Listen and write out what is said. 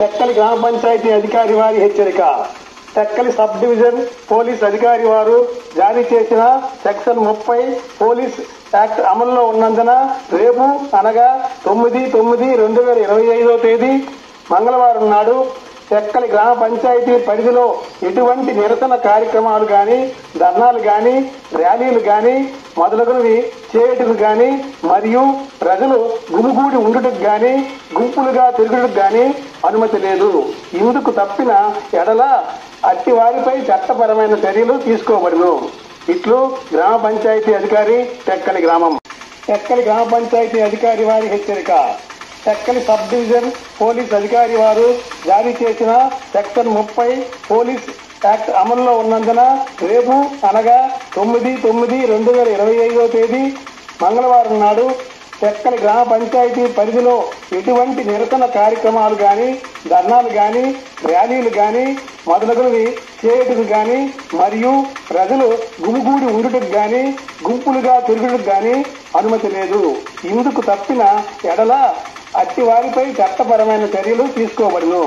టెక్కలి గ్రామ పంచాయతీ అధికారి వారి హెచ్చరిక. టెక్కలి సబ్ డివిజన్ పోలీస్ అధికారి వారు జారీ చేసిన సెక్షన్ 30 పోలీస్ యాక్ట్ అమల్లో ఉన్నందున రేపు అనగా 9/9/2025 తేదీ మంగళవారం నాడు టెక్కలి గ్రామ పంచాయతీ పరిధిలో ఎటువంటి నిరసన కార్యక్రమాలు గాని, ధర్నాలు గాని, ర్యాలీలు గాని మొదలగునవి చేయటకు గాని మరియు ప్రజలు గుమిగూడి ఉండుటకు గాని, గుంపులుగా తిరుగుటకు గాని అనుమతి లేదు. ఇందుకు తప్పిన ఎడల అట్టి వారిపై చట్టపరమైన చర్యలు తీసుకోబడును. ఇట్లు గ్రామ పంచాయతీ అధికారి, టెక్కలి గ్రామం. టెక్కలి గ్రామ పంచాయతీ అధికారి వారి హెచ్చరిక. టెక్కలి సబ్ డివిజన్ పోలీస్ అధికారి వారు జారీ చేసిన సెక్షన్ 30 పోలీస్ యాక్ట్ అమల్లో ఉన్నందున రేపు అనగా 9/9/2025 తేదీ మంగళవారం నాడు టెక్కలి గ్రామ పంచాయతీ పరిధిలో ఎటువంటి నిరసన కార్యక్రమాలు గాని, ధర్నాలు గాని, ర్యాలీలు గాని మొదలగునవి చేయటకు గాని మరియు ప్రజలు గుమిగూడి ఉండుటకు గాని, గుంపులుగా తిరుగుటకు గాని అనుమతి లేదు. ఇందుకు తప్పిన ఎడల అట్టి వారిపై చట్టపరమైన చర్యలు తీసుకోబడును.